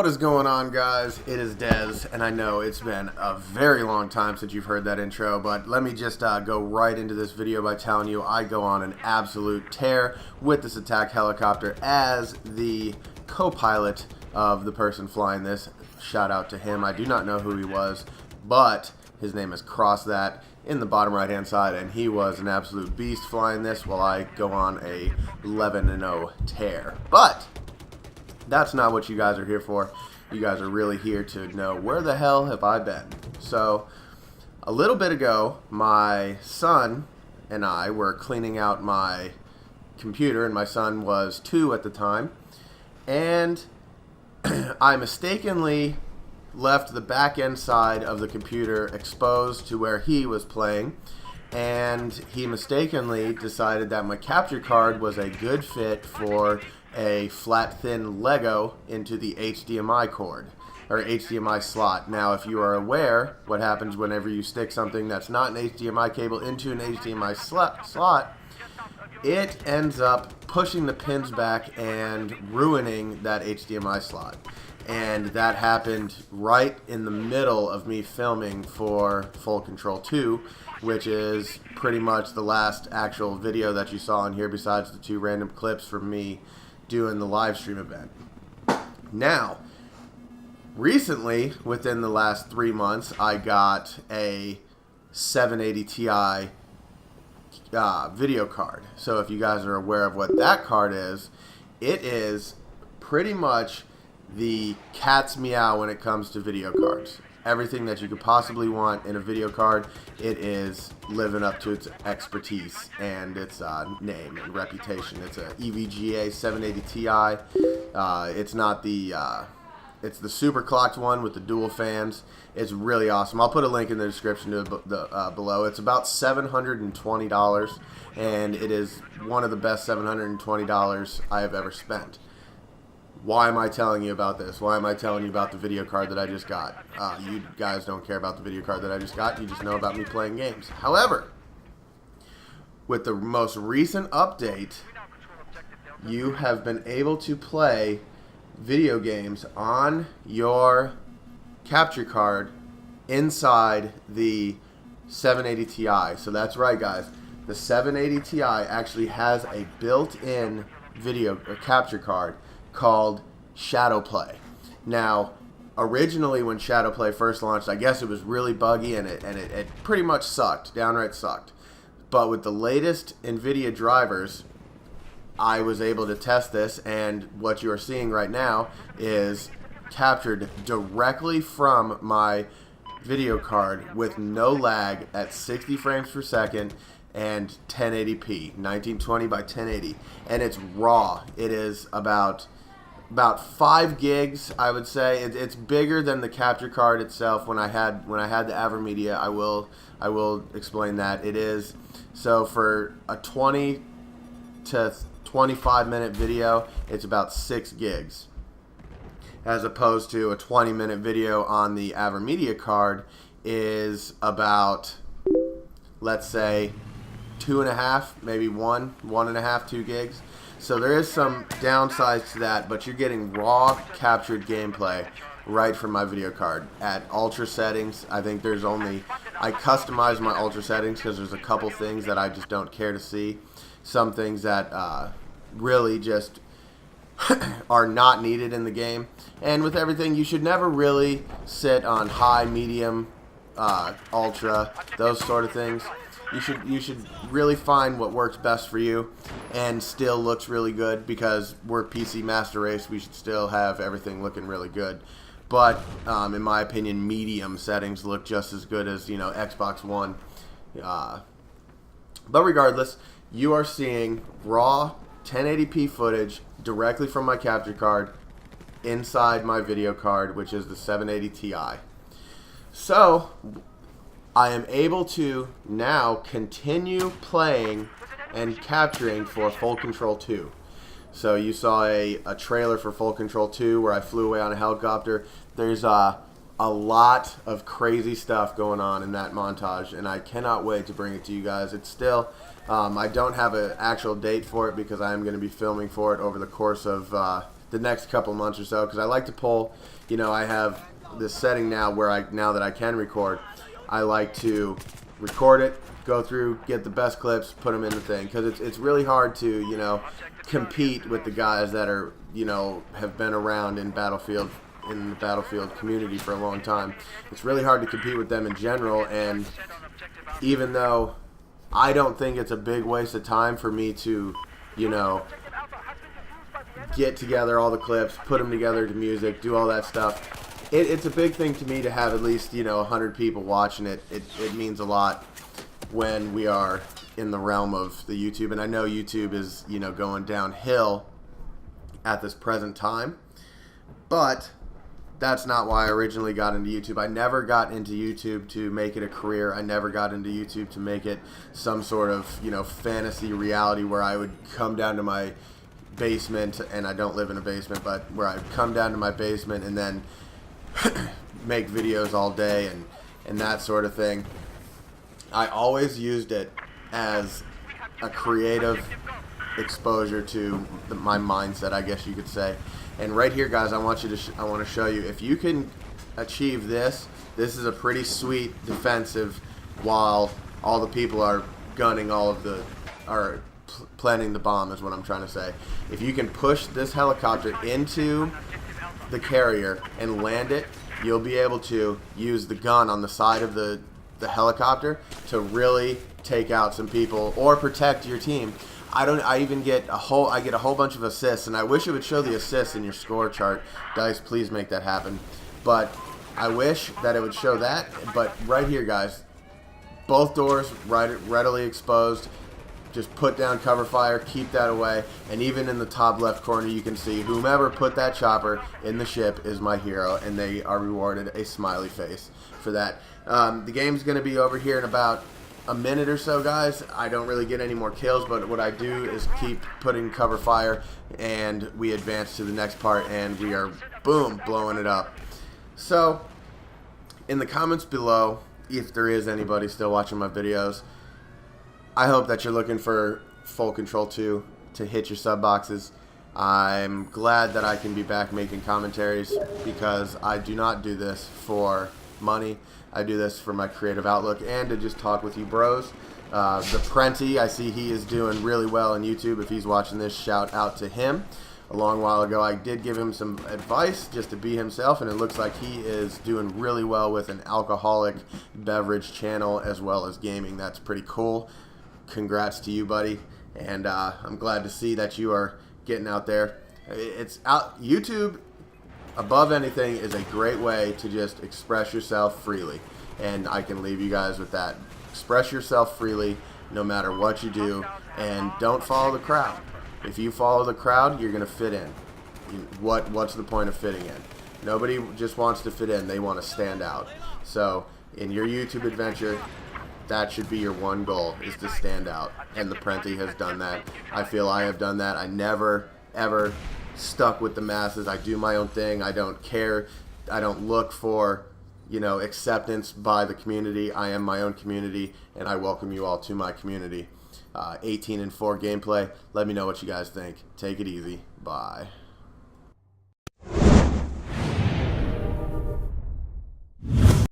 What is going on, guys? It is Dez, and I know it's been a very long time since you've heard that intro, but let me just go right into this video by telling you I go on an absolute tear with this attack helicopter as the co-pilot of the person flying this. Shout out to him. I do not know who he was, but his name is Cross That in the bottom right hand side, and he was an absolute beast flying this while I go on a 11-0 tear. But that's not what you guys are here for. You guys are really here to know where the hell have I been. So a little bit ago, my son and I were cleaning out my computer, and my son was 2 at the time, and I mistakenly left the back end side of the computer exposed to where he was playing, and he mistakenly decided that my capture card was a good fit for a flat thin Lego into the HDMI cord or HDMI slot. Now, if you are aware what happens whenever you stick something that's not an HDMI cable into an HDMI slot, it ends up pushing the pins back and ruining that HDMI slot. And that happened right in the middle of me filming for Full Control 2, which is pretty much the last actual video that you saw in here besides the 2 random clips from me doing the live stream event. Now, recently, within the last 3 months, I got a 780 Ti video card. So if you guys are aware of what that card is, it is pretty much the cat's meow when it comes to video cards. Everything that you could possibly want in a video card, it is living up to its expertise and its name and reputation. It's a EVGA 780 Ti. It's not the it's the super clocked one with the dual fans. It's really awesome. I'll put a link in the description to below. It's about $720, and it is one of the best $720 I have ever spent. Why am I telling you about this? Why am I telling you about the video card that I just got? You guys don't care about the video card that I just got. You just know about me playing games. However, with the most recent update, you have been able to play video games on your capture card inside the 780 Ti. So that's right, guys. The 780 Ti actually has a built-in video or capture card called Shadow Play. Now, originally when Shadow Play first launched, I guess it was really buggy and it pretty much sucked, downright sucked. But with the latest Nvidia drivers, I was able to test this, and what you are seeing right now is captured directly from my video card with no lag at 60 frames per second and 1080p, 1920 by 1080, and it's raw. It is about 5 gigs, I would say. It's bigger than the capture card itself. When I had the AverMedia, I will explain that. It is so for a 20 to 25 minute video, it's about 6 gigs, as opposed to a 20-minute video on the AverMedia card is about, let's say, 2.5, maybe 1.5, 2 gigs. So there is some downsides to that, but you're getting raw captured gameplay right from my video card at ultra settings. I think there's I customize my ultra settings because there's a couple things that I just don't care to see. Some things that really just are not needed in the game. And with everything, you should never really sit on high, medium, ultra, those sort of things. You should really find what works best for you and still looks really good, because we're PC Master Race. We should still have everything looking really good. But in my opinion, medium settings look just as good as, Xbox One. But regardless, you are seeing raw 1080p footage directly from my capture card inside my video card, which is the 780 Ti. So I am able to now continue playing and capturing for Full Control 2. So you saw a trailer for Full Control 2 where I flew away on a helicopter. There's a lot of crazy stuff going on in that montage, and I cannot wait to bring it to you guys. It's still, I don't have an actual date for it because I am going to be filming for it over the course of the next couple months or so, because I like to pull, you know, I have this setting now where now that I can record, I like to record it, go through, get the best clips, put them in the thing, because it's really hard to, you know, compete with the guys that are, you know, have been around in the Battlefield community for a long time. It's really hard to compete with them in general, and even though I don't think it's a big waste of time for me to, you know, get together all the clips, put them together to music, do all that stuff. It's a big thing to me to have at least, you know, 100 people watching it. It means a lot when we are in the realm of the YouTube. And I know YouTube is, you know, going downhill at this present time. But that's not why I originally got into YouTube. I never got into YouTube to make it a career. I never got into YouTube to make it some sort of, you know, fantasy reality where I would come down to my basement, and I don't live in a basement, but where I'd come down to my basement and then make videos all day and that sort of thing. I always used it as a creative exposure to my mindset, I guess you could say. And right here, guys, I want to show you, if you can achieve this is a pretty sweet defensive while all the people are gunning planting the bomb, is what I'm trying to say. If you can push this helicopter into the carrier and land it, you'll be able to use the gun on the side of the helicopter to really take out some people or protect your team. I get a whole bunch of assists, and I wish it would show the assists in your score chart. Dice, please make that happen. But I wish that it would show that. But right here, guys, both doors readily exposed. Just put down cover fire, keep that away, and even in the top left corner you can see whomever put that chopper in the ship is my hero, and they are rewarded a smiley face for that. The game's going to be over here in about a minute or so, guys. I don't really get any more kills, but what I do is keep putting cover fire, and we advance to the next part, and we are, boom, blowing it up. So, in the comments below, if there is anybody still watching my videos, I hope that you're looking for Full Control 2 to hit your sub boxes. I'm glad that I can be back making commentaries, because I do not do this for money. I do this for my creative outlook and to just talk with you bros. The Prenti, I see he is doing really well on YouTube. If he's watching this, shout out to him. A long while ago, I did give him some advice just to be himself, and it looks like he is doing really well with an alcoholic beverage channel as well as gaming. That's pretty cool. Congrats to you, buddy, and I'm glad to see that you are getting out there. YouTube, above anything, is a great way to just express yourself freely, and I can leave you guys with that. Express yourself freely no matter what you do, and don't follow the crowd. If you follow the crowd, you're going to fit in. What's the point of fitting in? Nobody just wants to fit in. They want to stand out. So in your YouTube adventure, that should be your one goal, is to stand out. And the Prenti has done that. I feel I have done that. I never, ever stuck with the masses. I do my own thing. I don't care. I don't look for, you know, acceptance by the community. I am my own community, and I welcome you all to my community. 18-4 gameplay. Let me know what you guys think. Take it easy. Bye.